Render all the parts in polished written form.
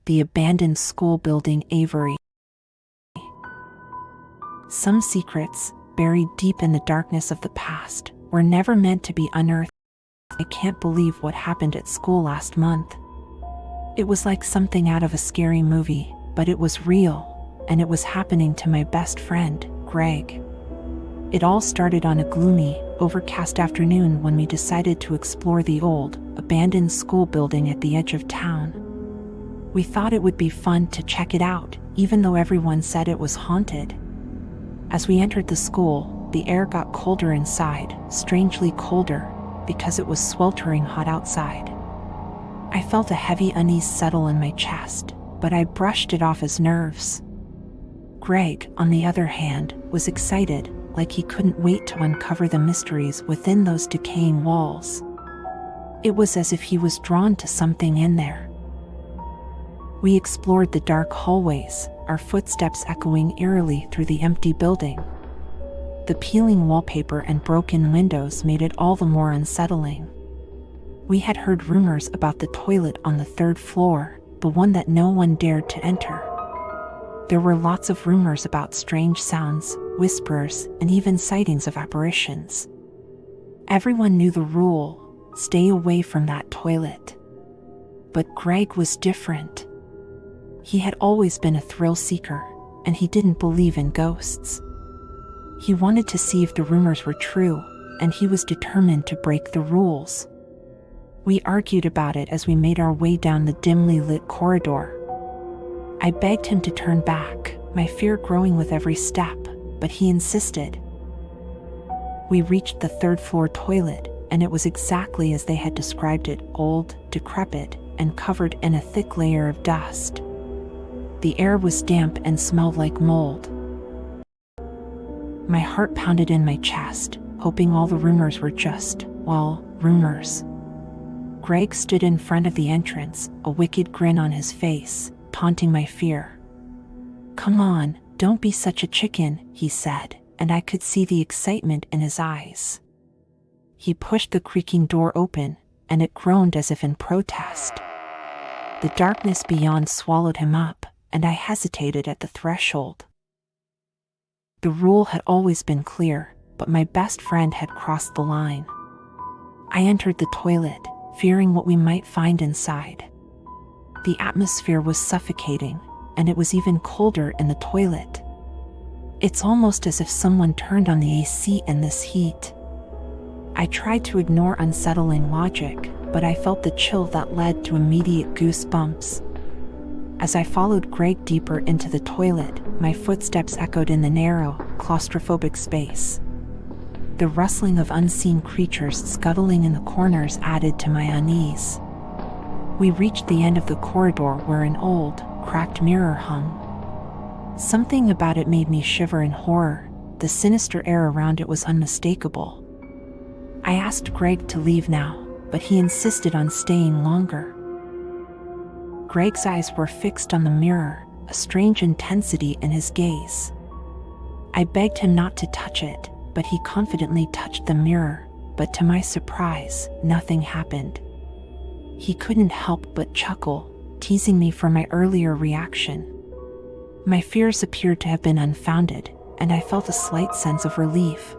the abandoned school building Avery. Some secrets, buried deep in the darkness of the past, were never meant to be unearthed. I can't believe what happened at school last month. It was like something out of a scary movie, but it was real, and it was happening to my best friend, Greg. It all started on a gloomy, overcast afternoon when we decided to explore the old, abandoned school building at the edge of town. We thought it would be fun to check it out, even though everyone said it was haunted. As we entered the school, the air got colder inside, strangely colder, because it was sweltering hot outside. I felt a heavy unease settle in my chest, but I brushed it off as nerves. Greg, on the other hand, was excited, like he couldn't wait to uncover the mysteries within those decaying walls. It was as if he was drawn to something in there. We explored the dark hallways, our footsteps echoing eerily through the empty building. The peeling wallpaper and broken windows made it all the more unsettling. We had heard rumors about the toilet on the third floor, the one that no one dared to enter. There were lots of rumors about strange sounds, whispers, and even sightings of apparitions. Everyone knew the rule: stay away from that toilet. But Greg was different. He had always been a thrill seeker, and he didn't believe in ghosts. He wanted to see if the rumors were true, and he was determined to break the rules. We argued about it as we made our way down the dimly lit corridor. I begged him to turn back, my fear growing with every step, but he insisted. We reached the third floor toilet, and it was exactly as they had described it: old, decrepit, and covered in a thick layer of dust. The air was damp and smelled like mold. My heart pounded in my chest, hoping all the rumors were just, well, rumors. Greg stood in front of the entrance, a wicked grin on his face, taunting my fear. "Come on, don't be such a chicken," he said, and I could see the excitement in his eyes. He pushed the creaking door open, and it groaned as if in protest. The darkness beyond swallowed him up, and I hesitated at the threshold. The rule had always been clear, but my best friend had crossed the line. I entered the toilet, fearing what we might find inside. The atmosphere was suffocating, and it was even colder in the toilet. It's almost as if someone turned on the AC in this heat. I tried to ignore unsettling logic, but I felt the chill that led to immediate goosebumps. As I followed Greg deeper into the toilet, my footsteps echoed in the narrow, claustrophobic space. The rustling of unseen creatures scuttling in the corners added to my unease. We reached the end of the corridor where an old, cracked mirror hung. Something about it made me shiver in horror. The sinister air around it was unmistakable. I asked Greg to leave now, but he insisted on staying longer. Greg's eyes were fixed on the mirror, a strange intensity in his gaze. I begged him not to touch it, but he confidently touched the mirror, but to my surprise, nothing happened. He couldn't help but chuckle, teasing me for my earlier reaction. My fears appeared to have been unfounded, and I felt a slight sense of relief.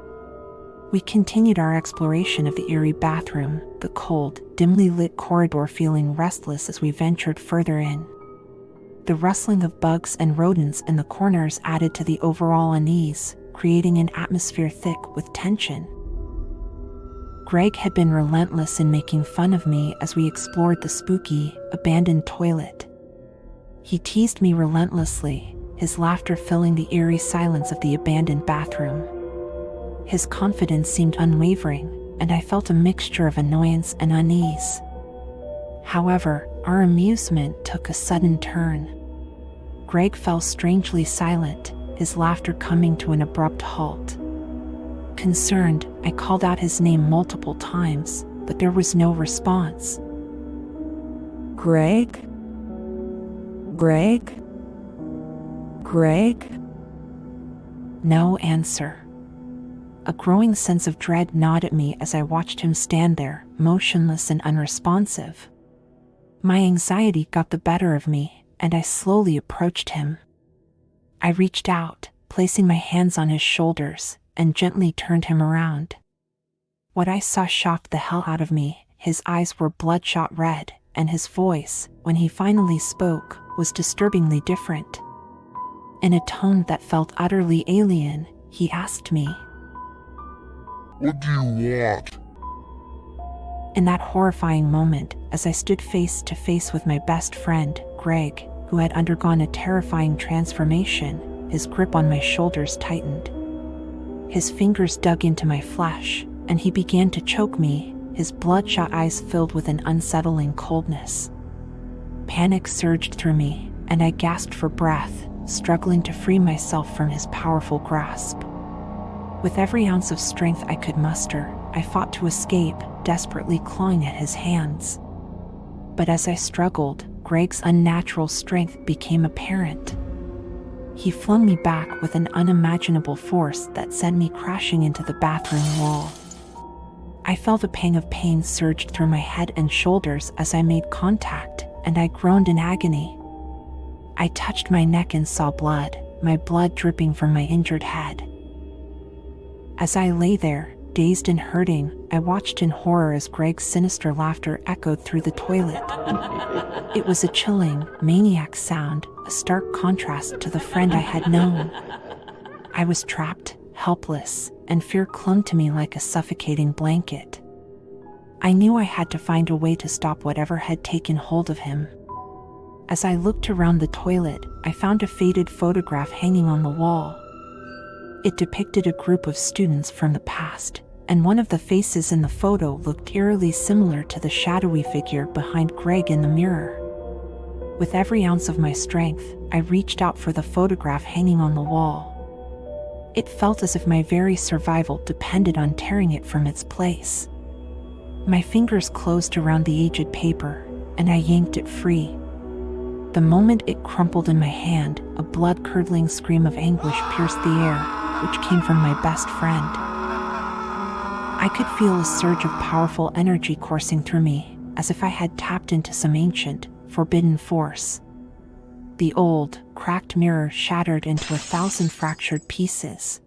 We continued our exploration of the eerie bathroom, the cold, dimly lit corridor feeling restless as we ventured further in. The rustling of bugs and rodents in the corners added to the overall unease, creating an atmosphere thick with tension. Greg had been relentless in making fun of me as we explored the spooky, abandoned toilet. He teased me relentlessly, his laughter filling the eerie silence of the abandoned bathroom. His confidence seemed unwavering, and I felt a mixture of annoyance and unease. However, our amusement took a sudden turn. Greg fell strangely silent, his laughter coming to an abrupt halt. Concerned, I called out his name multiple times, but there was no response. "Greg? Greg? Greg?" No answer. A growing sense of dread gnawed at me as I watched him stand there, motionless and unresponsive. My anxiety got the better of me, and I slowly approached him. I reached out, placing my hands on his shoulders, and gently turned him around. What I saw shocked the hell out of me. His eyes were bloodshot red, and his voice, when he finally spoke, was disturbingly different. In a tone that felt utterly alien, he asked me, "What do you want?" In that horrifying moment, as I stood face to face with my best friend, Greg, who had undergone a terrifying transformation, his grip on my shoulders tightened. His fingers dug into my flesh, and he began to choke me, his bloodshot eyes filled with an unsettling coldness. Panic surged through me, and I gasped for breath, struggling to free myself from his powerful grasp. With every ounce of strength I could muster, I fought to escape, desperately clawing at his hands. But as I struggled, Greg's unnatural strength became apparent. He flung me back with an unimaginable force that sent me crashing into the bathroom wall. I felt a pang of pain surge through my head and shoulders as I made contact, and I groaned in agony. I touched my neck and saw blood, my blood dripping from my injured head. As I lay there, dazed and hurting, I watched in horror as Greg's sinister laughter echoed through the toilet. It was a chilling, maniac sound, a stark contrast to the friend I had known. I was trapped, helpless, and fear clung to me like a suffocating blanket. I knew I had to find a way to stop whatever had taken hold of him. As I looked around the toilet, I found a faded photograph hanging on the wall. It depicted a group of students from the past, and one of the faces in the photo looked eerily similar to the shadowy figure behind Greg in the mirror. With every ounce of my strength, I reached out for the photograph hanging on the wall. It felt as if my very survival depended on tearing it from its place. My fingers closed around the aged paper, and I yanked it free. The moment it crumpled in my hand, a blood-curdling scream of anguish pierced the air, which came from my best friend. I could feel a surge of powerful energy coursing through me, as if I had tapped into some ancient, forbidden force. The old, cracked mirror shattered into 1,000 fractured pieces.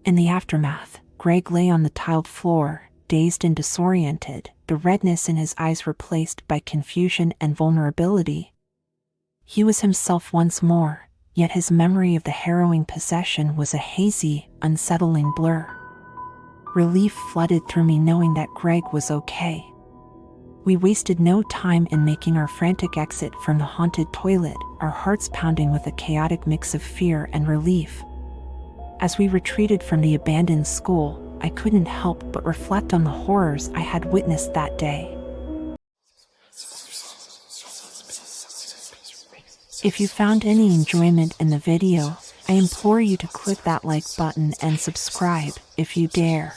In the aftermath, Greg lay on the tiled floor, dazed and disoriented, the redness in his eyes replaced by confusion and vulnerability. He was himself once more, yet his memory of the harrowing possession was a hazy, unsettling blur. Relief flooded through me knowing that Greg was okay. We wasted no time in making our frantic exit from the haunted toilet, our hearts pounding with a chaotic mix of fear and relief. As we retreated from the abandoned school, I couldn't help but reflect on the horrors I had witnessed that day. If you found any enjoyment in the video, I implore you to click that like button and subscribe if you dare.